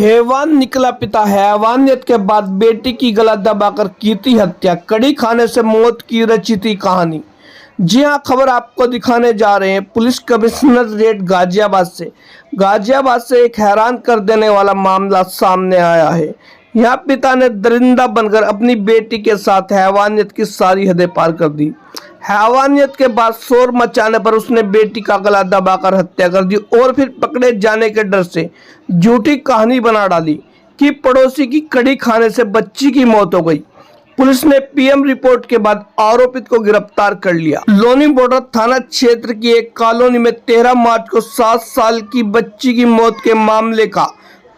हैवान निकला पिता। हैवानियत के बाद बेटी की गला दबाकर की थी हत्या। कड़ी खाने से मौत की रची थी कहानी। जी हां, खबर आपको दिखाने जा रहे हैं पुलिस कमिश्नरेट गाजियाबाद से एक हैरान कर देने वाला मामला सामने आया है। यहाँ पिता ने दरिंदा बनकर अपनी बेटी के साथ हैवानियत की सारी हदें पार कर दी। हैवानियत के बाद शोर मचाने पर उसने बेटी का गला दबाकर हत्या कर दी और फिर पकड़े जाने के डर से झूठी कहानी बना डाली कि पड़ोसी की कड़ी खाने से बच्ची की मौत हो गई। पुलिस ने पीएम रिपोर्ट के बाद आरोपित को गिरफ्तार कर लिया। लोनी बॉर्डर थाना क्षेत्र की एक कॉलोनी में 13 मार्च को 7 साल की बच्ची की मौत के मामले का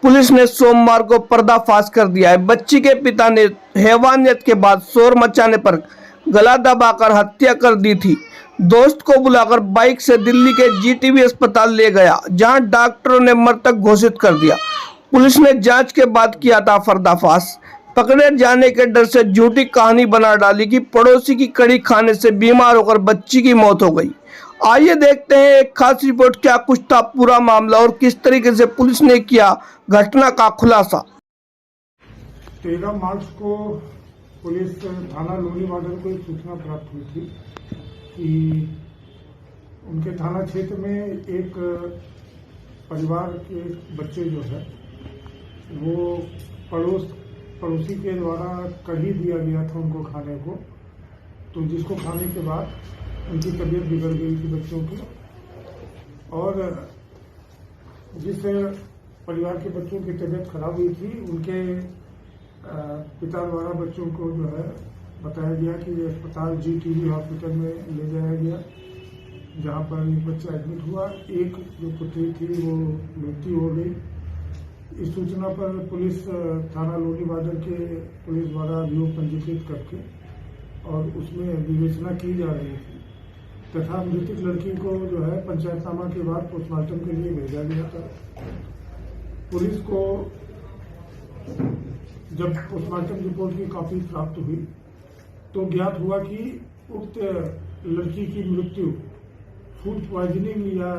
पुलिस ने सोमवार को पर्दाफाश कर दिया है। बच्ची के पिता ने हैवानियत के बाद शोर मचाने पर गला दबाकर हत्या कर दी थी। दोस्त को बुलाकर बाइक से दिल्ली के जीटीबी अस्पताल ले गया, जहां डॉक्टरों ने मृतक घोषित कर दिया। पुलिस ने जांच के बाद किया था पर्दाफाश। पकड़े जाने के डर से झूठी कहानी बना डाली कि पड़ोसी की कड़ी खाने से बीमार होकर बच्ची की मौत हो गई। आइए देखते हैं एक खास रिपोर्ट, क्या कुछ था पूरा मामला और किस तरीके से पुलिस ने किया घटना का खुलासा। 13 मार्च को पुलिस थाना लोनी बॉर्डर को एक सूचना प्राप्त हुई थी कि उनके थाना क्षेत्र में एक परिवार के बच्चे जो है वो पड़ोसी के द्वारा कढ़ी दिया गया था उनको खाने को, तो जिसको खाने के बाद उनकी तबीयत बिगड़ गई थी बच्चों की। और जिस परिवार के बच्चों की तबीयत खराब हुई थी, उनके पिता द्वारा बच्चों को जो है बताया गया कि अस्पताल जीटीबी हॉस्पिटल में ले जाया गया, जहां पर एक बच्चा एडमिट हुआ। एक जो पुत्री थी वो मृत्यु हो गई। इस सूचना पर पुलिस थाना लोनी बॉर्डर के पुलिस द्वारा अभियोग पंजीकृत करके और उसमें विवेचना की जा रही थी तथा मृतक लड़की को जो है पंचायतनामा के बाद पोस्टमार्टम के लिए भेजा गया था। पुलिस को जब पोस्टमार्टम रिपोर्ट की कॉपी प्राप्त हुई तो ज्ञात हुआ कि उक्त लड़की की मृत्यु फूड पॉइजनिंग या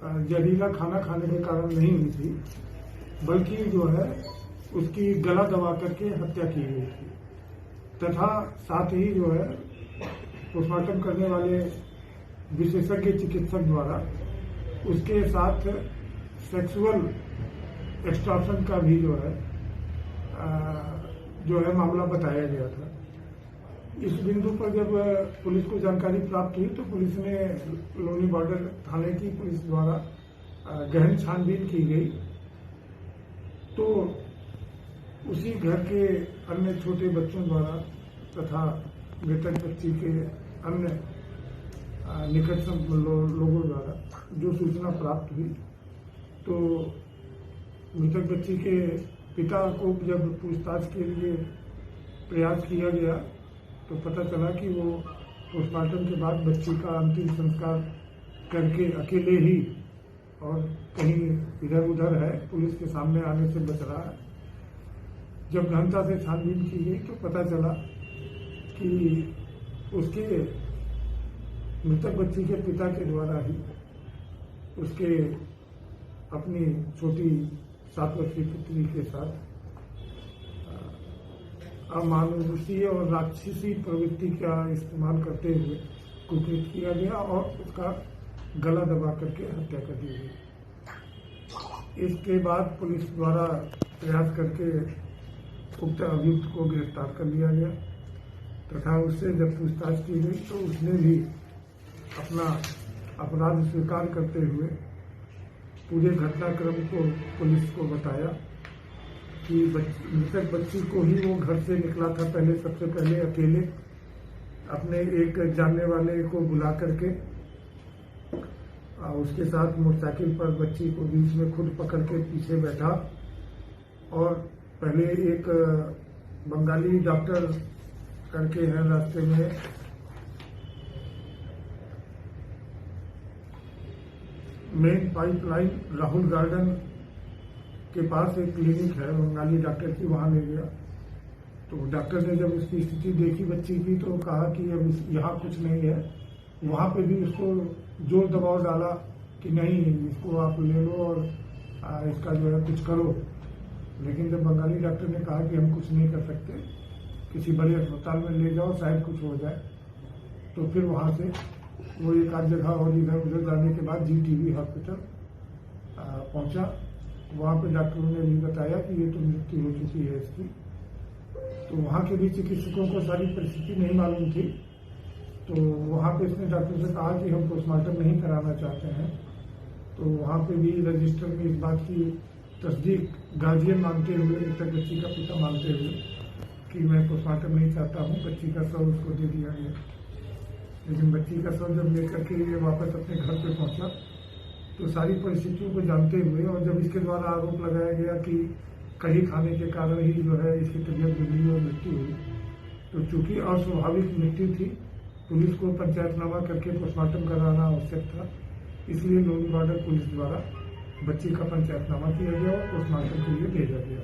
जहरीला खाना खाने के कारण नहीं हुई थी, बल्कि जो है उसकी गला दबा करके हत्या की गई थी। तथा साथ ही जो है पोस्टमार्टम करने वाले विशेषज्ञ चिकित्सक द्वारा उसके साथ सेक्सुअल एक्सटॉर्शन का भी जो है मामला बताया गया था। इस बिंदु पर जब पुलिस को जानकारी प्राप्त हुई तो पुलिस ने लोनी बॉर्डर थाने की पुलिस द्वारा गहन छानबीन की गई, तो उसी घर के अन्य छोटे बच्चों द्वारा तथा मृतक बच्ची के अन्य निकट लोगों द्वारा जो सूचना प्राप्त हुई, तो मृतक बच्ची के पिता को जब पूछताछ के लिए प्रयास किया गया तो पता चला कि वो पोस्टमार्टम के बाद बच्ची का अंतिम संस्कार करके अकेले ही और कहीं इधर उधर है, पुलिस के सामने आने से बच रहा है। जब गहनता से छानबीन की गई तो पता चला कि उसके मृतक बच्ची के पिता के द्वारा ही उसके अपनी छोटी 7 वर्षीय पुत्री के साथ अमानुषीय और राक्षसी प्रवृत्ति का इस्तेमाल करते हुए कुकृत किया गया और उसका गला दबा करके हत्या कर दी गई। इसके बाद पुलिस द्वारा प्रयास करके उक्त अभियुक्त को गिरफ्तार कर लिया गया तथा उससे जब पूछताछ की गई तो उसने भी अपना अपराध स्वीकार करते हुए पूरे घटनाक्रम को पुलिस को बताया कि मृतक बच्ची को ही वो घर से निकला था सबसे पहले अकेले अपने एक जानने वाले को बुला करके उसके साथ मोटरसाइकिल पर बच्ची को बीच में खुद पकड़ के पीछे बैठा और पहले एक बंगाली डॉक्टर करके है रास्ते में मेन पाइपलाइन राहुल गार्डन के पास एक क्लिनिक है बंगाली डॉक्टर की, वहां ले गया। तो डॉक्टर ने जब उसकी स्थिति देखी बच्ची की तो कहा कि अब यहाँ कुछ नहीं है। वहां पे भी उसको जोर दबाव डाला कि नहीं, इसको आप ले लो और इसका जो है कुछ करो। लेकिन जब बंगाली डॉक्टर ने कहा कि हम कुछ नहीं कर सकते, किसी बड़े अस्पताल में ले जाओ, शायद कुछ हो जाए, तो फिर वहाँ से वो एक आध जगह और इधर उधर जाने के बाद GTV हॉस्पिटल पहुंचा। वहाँ पे डॉक्टरों ने भी बताया कि ये तो मृत्यु हो चुकी है इसकी। तो वहाँ के भी चिकित्सकों को सारी परिस्थिति नहीं मालूम थी, तो वहाँ पे इसने डॉक्टर से कहा कि हम पोस्टमार्टम नहीं कराना चाहते हैं। तो वहाँ पे भी रजिस्टर में इस बात की तस्दीक गार्जियन मानते हुए, मृतक बच्ची का पिता मानते हुए कि मैं पोस्टमार्टम नहीं चाहता हूँ, बच्ची का शव उसको दे दिया गया। लेकिन बच्ची का शव जब लेकर के ये वापस अपने घर पे पहुंचा, तो सारी परिस्थितियों को जानते हुए और जब इसके द्वारा आरोप लगाया गया कि कड़ी खाने के कारण ही जो है इसकी तबीयत बिगड़ी और मृत्यु हुई, तो चूंकि अस्वाभाविक मृत्यु थी, पुलिस को पंचायतनामा करके पोस्टमार्टम कराना आवश्यक था। इसलिए लोनी बॉर्डर पुलिस द्वारा बच्ची का पंचायतनामा किया गया और पोस्टमार्टम के लिए भेजा गया।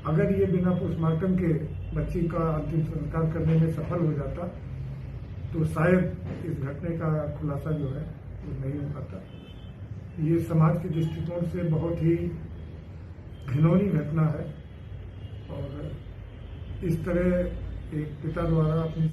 अगर ये बिना पोस्टमार्टम के बच्ची का अंतिम संस्कार करने में सफल हो जाता, तो शायद इस घटने का खुलासा जो है वो नहीं हो पाता। ये समाज के दृष्टिकोण से बहुत ही घिनौनी घटना है और इस तरह एक पिता द्वारा अपनी